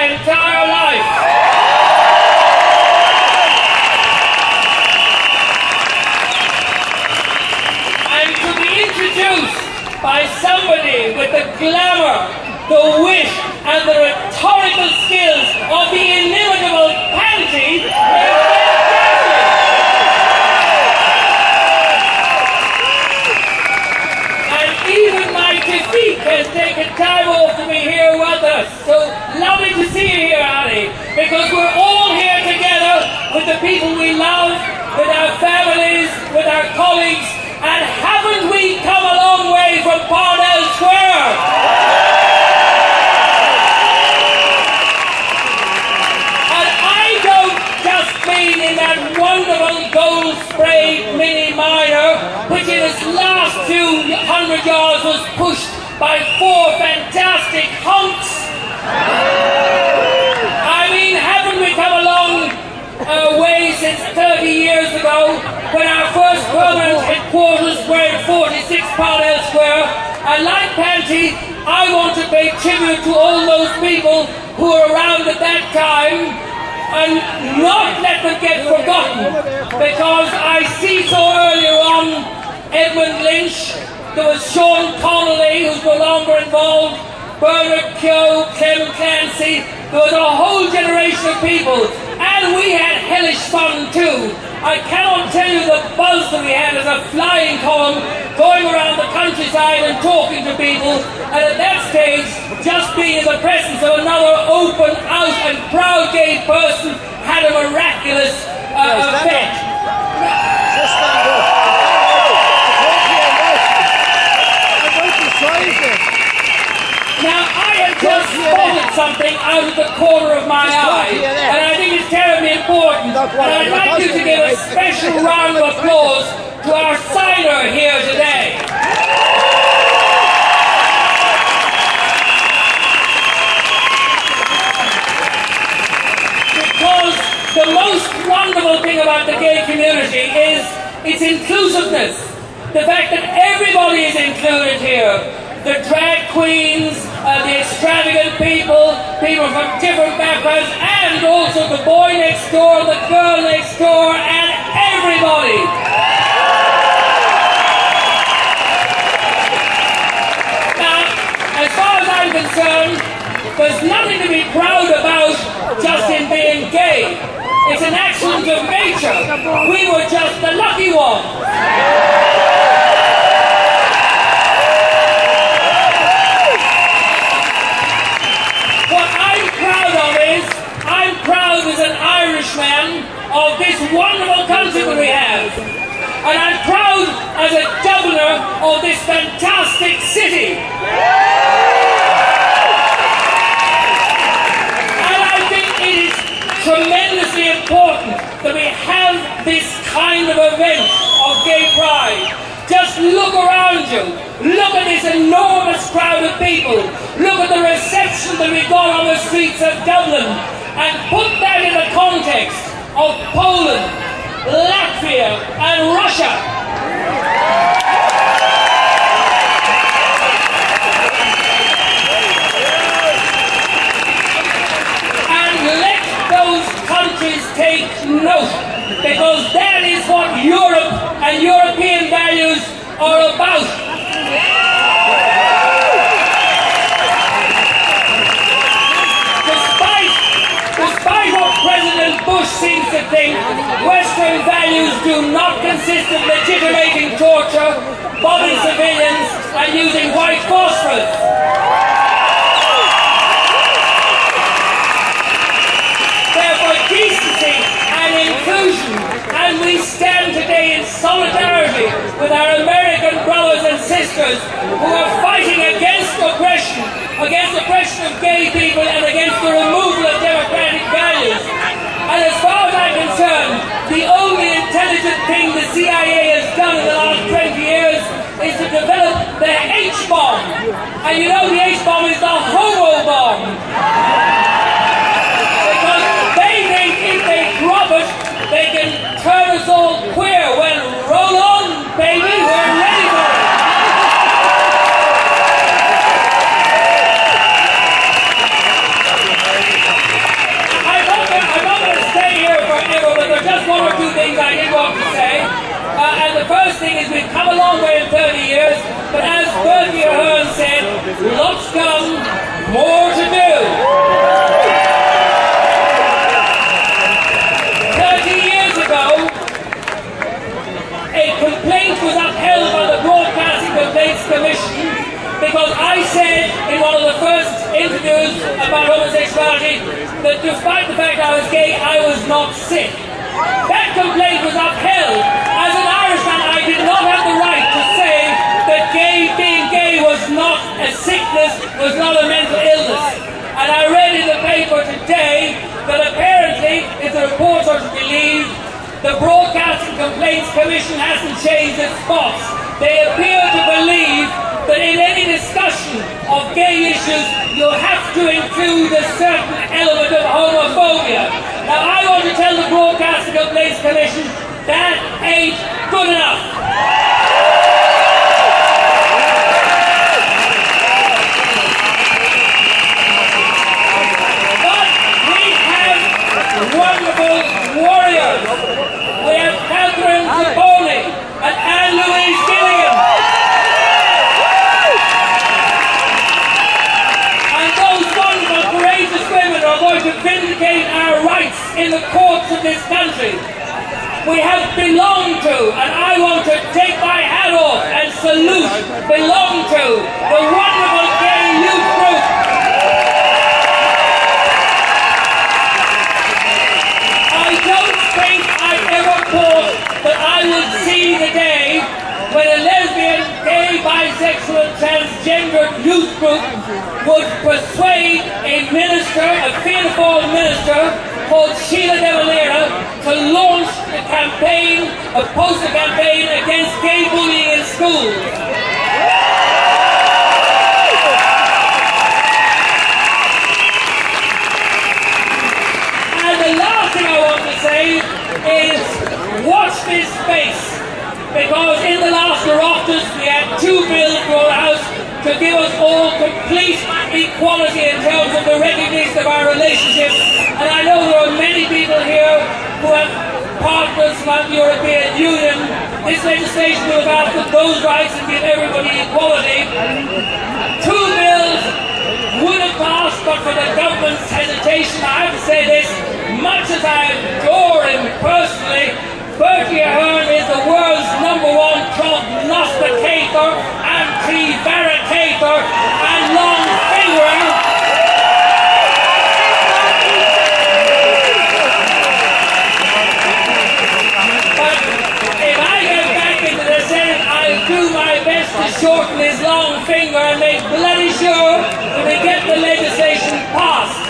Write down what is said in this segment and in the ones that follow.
my entire life. And to be introduced by somebody with the glamour, the wit, and the rhetorical skills of the inimitable Pansy. And even my defeat has taken time off to be here with us. So lovely to see you here, Ali, because we're all here together with the people we love, with our families, with our colleagues, and haven't we come a long way from Parnell Square? In that wonderful gold-sprayed Mini Minor, which in its last 200 yards was pushed by 4 fantastic hunks. I mean, haven't we come a long way since 30 years ago, when our first permanent headquarters were in 46 Parnell Square? And like Pansy, I want to pay tribute to all those people who were around at that time, and not let them get forgotten, because I see so earlier on Edmund Lynch, there was Sean Connolly, who's no longer involved, Bernard Keogh, Clement Clancy, there was a whole generation of people, and we had hellish fun too. I cannot tell you the buzz that we had as a flying column, going around the countryside and talking to people, and at that stage, just being in the presence of another open, out and proud gay person had a miraculous effect. Now, I have just spotted something out of the corner of my eye, and I think it's terribly important, and I'd like you to give a special round of applause to our signer here today. Because the most wonderful thing about the gay community is its inclusiveness. The fact that everybody is included here. The drag queens, the extravagant people, people from different backgrounds, and also the boy next door, the girl next door, and everybody. Now, as far as I'm concerned, there's nothing to be proud about just in being gay. It's an accident of nature. We were just the lucky ones. I'm proud as an Irishman of this wonderful country that we have. And I'm proud as a governor of this fantastic city. And I think it is tremendously important that we have this kind of event of Gay Pride. Just look around you. Look at this enormous crowd of people. Look at the reception that we got on the streets of Dublin. And put that in the context of Poland, Latvia, and Russia. And let those countries take note, because that is what Europe and European values are about. Despite what President Bush seems to think, Western values do not consist of legitimating torture, bombing civilians, and using white phosphorus. Therefore, decency and inclusion, and we stand today in solidarity with our American brothers and sisters who are fighting against oppression of gay people and against the removal of democratic values. And as far as I'm concerned, the only intelligent thing the CIA has done in the last 20 years is to develop the H-bomb. And you know the H-bomb is the homo bomb. Because they think if they drop it, they can turn us all queer. Well, roll on, baby, we're ready for it. lots come, more to do. 30 years ago, a complaint was upheld by the Broadcasting Complaints Commission because I said in one of the first interviews about homosexuality that despite the fact I was gay, I was not sick. That complaint was upheld. As an Irishman, I did not have the right to say that being gay was not a sickness, was not a mental illness. And I read in the paper today that apparently, if the reports are to be believed, the Broadcasting Complaints Commission hasn't changed its spots. They appear to believe that in any discussion of gay issues, you have to include a certain element of homophobia. Now, I want to tell the Broadcasting Complaints Commission that ain't good enough. But we have wonderful warriors. We have Catherine Zapponi and Anne-Louise Gilliam. And those wonderful, courageous women are going to vindicate our rights in the courts of this country. We have belonged to, and I want to take my hat off and salute, belong to the wonderful gay youth group. I don't think I ever thought that I would see the day when a lesbian, gay, bisexual, and transgender youth group would persuade a minister, a Fianna Fáil minister, called Sheila de Valera, to launch a campaign, a poster campaign against gay bullying in schools. And the last thing I want to say is watch this space, because in the last Oireachtas we had 2 bills brought out to give us all complete equality in terms of the recognition of our relationship. And I know there are many people here who have partners from the European Union. This legislation will look after those rights and give everybody equality. 2 bills would have passed, but for the government's hesitation. I have to say this, much as I adore him personally, Bertie Ahern is the world's #1 prognosticator, anti-varicator, and long-fingerer. But if I get back into the Senate, I'll do my best to shorten his long finger and make bloody sure that we get the legislation passed.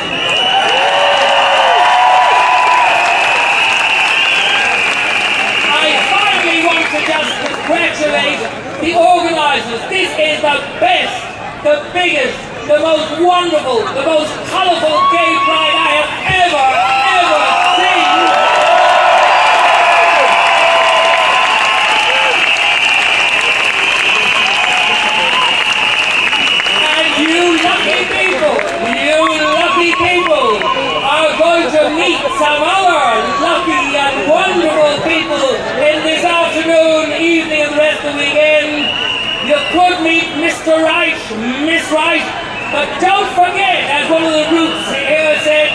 Just congratulate the organisers. This is the best, the biggest, the most wonderful, the most colourful gay pride I have ever seen. And you lucky people are going to meet some other lucky and wonderful people in this afternoon, evening, and the rest of the weekend. You could meet Mr. Right, Miss Right, but don't forget, as one of the groups here said,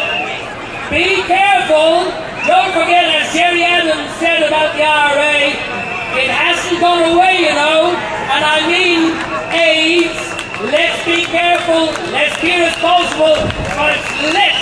be careful. Don't forget, as Jerry Adams said about the IRA, it hasn't gone away, you know, and I mean AIDS. Let's be careful, let's be responsible, but let's